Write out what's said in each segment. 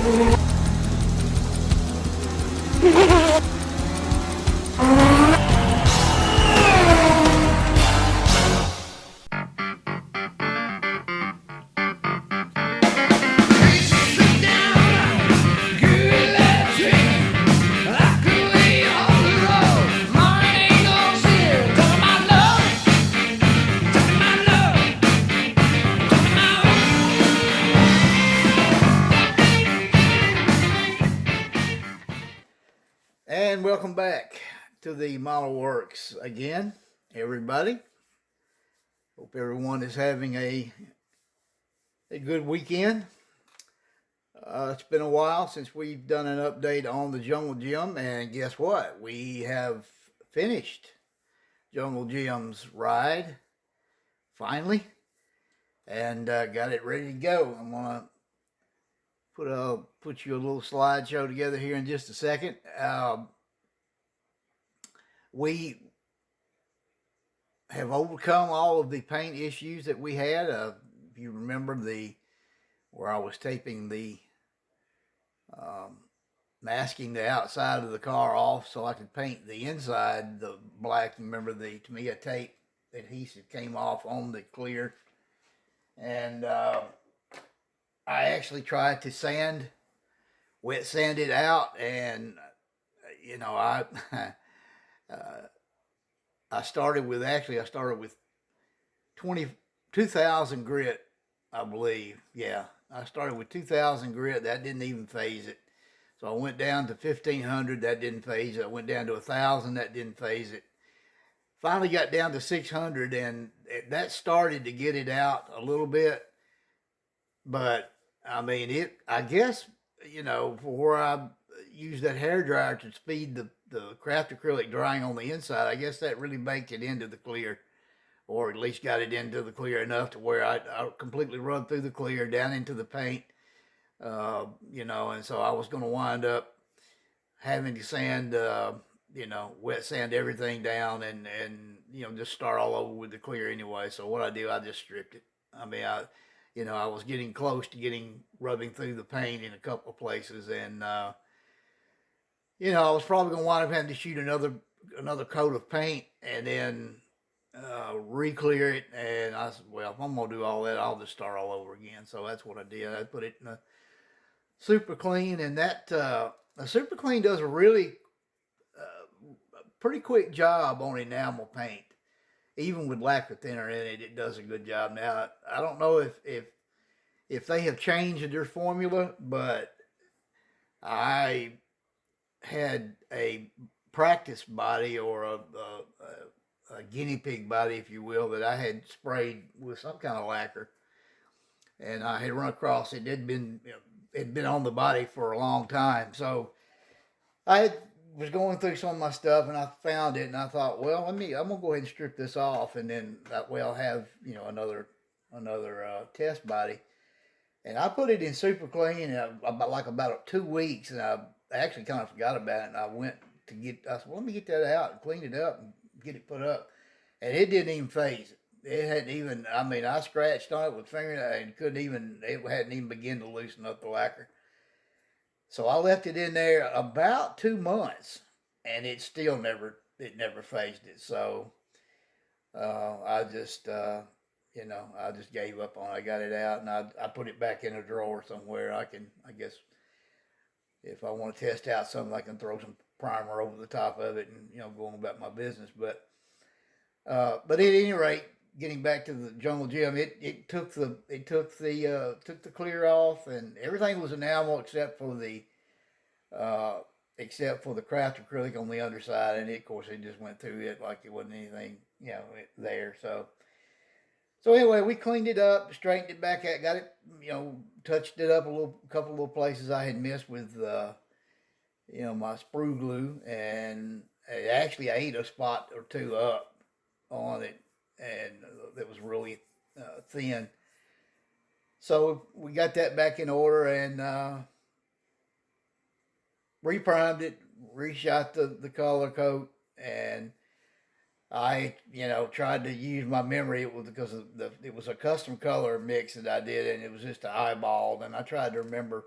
And welcome back to the Model Works again, everybody. Hope everyone is having a good weekend. It's been a while since we've done an update on the Jungle Gym, and guess what? We have finished Jungle Gym's ride finally, and got it ready to go. I'm gonna put you a little slideshow together here in just a second. We have overcome all of the paint issues that we had. If you remember where I was taping the masking the outside of the car off so I could paint the inside the black. You remember the Tamiya tape adhesive came off on the clear, and I actually tried to wet sand it out, and I started with 2,000 grit, I believe. Yeah, I started with 2,000 grit. That didn't even phase it. So I went down to 1,500. That didn't phase it. I went down to 1,000. That didn't phase it. Finally got down to 600, and that started to get it out a little bit. But I mean, I guess for where I used that hair dryer to speed the craft acrylic drying on the inside, I guess that really baked it into the clear, or at least got it into the clear enough to where I completely rubbed through the clear down into the paint, and so I was going to wind up having to sand, wet sand everything down and just start all over with the clear anyway. So what I do, I just stripped it. I mean, I was getting close to rubbing through the paint in a couple of places, and I was probably going to wind up having to shoot another coat of paint and then re-clear it. And I said, well, if I'm going to do all that, I'll just start all over again. So that's what I did. I put it in a Super Clean, and a Super Clean does a really pretty quick job on enamel paint. Even with lacquer thinner in it, it does a good job. Now, I don't know if they have changed their formula, but I had a practice body, or a guinea pig body, if you will, that I had sprayed with some kind of lacquer, and I had run across it. It had been on the body for a long time, so was going through some of my stuff, and I found it, and I thought, well, I'm gonna go ahead and strip this off, and then that way I'll have another test body. And I put it in Super Clean about 2 weeks, and I actually kind of forgot about it. And I said, well, let me get that out and clean it up and get it put up. And it didn't even phase it. It hadn't even, I mean, I scratched on it with fingernail and it hadn't even begun to loosen up the lacquer. So I left it in there about 2 months, and it never phased it. So I just gave up on it. I got it out, and I put it back in a drawer somewhere. I guess, if I want to test out something, I can throw some primer over the top of it and go on about my business. But at any rate, getting back to the Jungle Gym, it took the clear off, and everything was enamel except for the craft acrylic on the underside, and of course it just went through it like it wasn't anything there. So anyway, we cleaned it up, straightened it back out, got it, touched it up a couple little places I had missed with my sprue glue, and it actually ate a spot or two up on it, and it was really thin. So we got that back in order, and reprimed it, reshot the color coat, and I, tried to use my memory. It was because it was a custom color mix that I did, and it was just an eyeball. And I tried to remember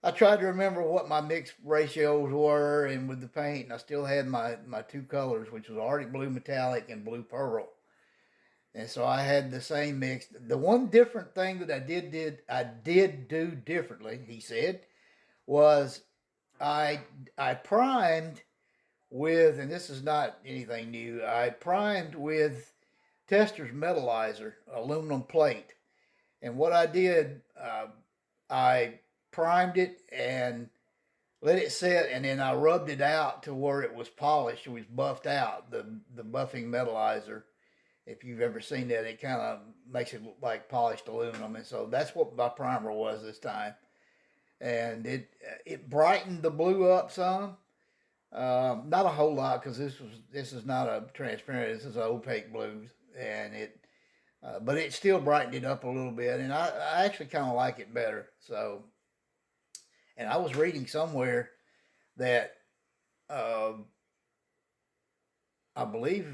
I tried to remember what my mix ratios were, and with the paint, and I still had my two colors, which was Arctic Blue Metallic and Blue Pearl. And so I had the same mix. The one different thing that I did do differently, he said, was I primed with, and this is not anything new. I primed with Testor's Metallizer aluminum plate, and what I did, I primed it and let it set, and then I rubbed it out to where it was polished. It was buffed out. The buffing Metallizer, if you've ever seen that, it kind of makes it look like polished aluminum, and so that's what my primer was this time, and it brightened the blue up some. Not a whole lot because this is not a transparent. This is an opaque blue, and but it still brightened it up a little bit, and I actually kind of like it better. So, and I was reading somewhere that uh, I believe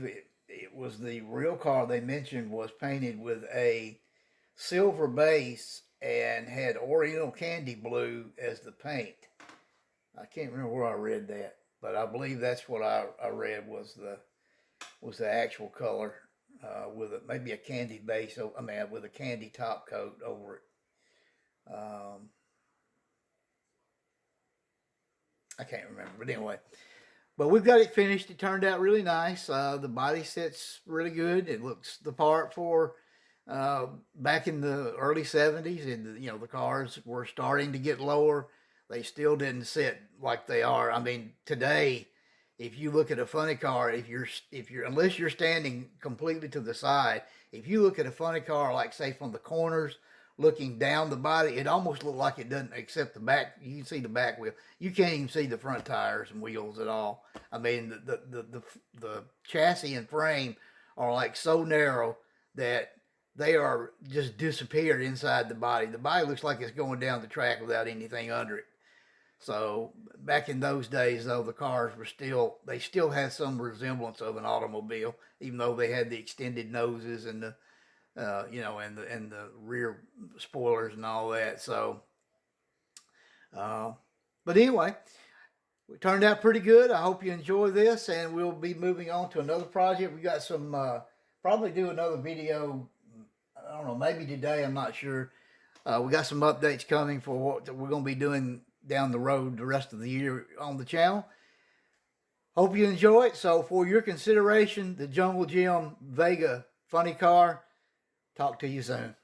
it was the real car they mentioned was painted with a silver base and had Oriental Candy Blue as the paint. I can't remember where I read that, but I believe that's what I read was the actual color with maybe a candy base. I mean, with a candy top coat over it. I can't remember, but anyway. But we've got it finished. It turned out really nice. The body set's really good. It looks the part for back in the early 70s, and the cars were starting to get lower. They still didn't sit like they are. I mean, today, if you look at a funny car, if you're unless you're standing completely to the side, if you look at a funny car, like say from the corners, looking down the body, it almost looks like it doesn't, except the back. You can see the back wheel. You can't even see the front tires and wheels at all. I mean, the chassis and frame are like so narrow that they are just disappeared inside the body. The body looks like it's going down the track without anything under it. So back in those days, though, the cars they still had some resemblance of an automobile, even though they had the extended noses and and the rear spoilers and all that. So, but anyway, it turned out pretty good. I hope you enjoy this, and we'll be moving on to another project. We got some, probably do another video. I don't know, maybe today. I'm not sure. We got some updates coming for what we're going to be doing down the road the rest of the year on the channel. Hope you enjoy it. So for your consideration, the Jungle Jim Vega funny car. Talk to you soon.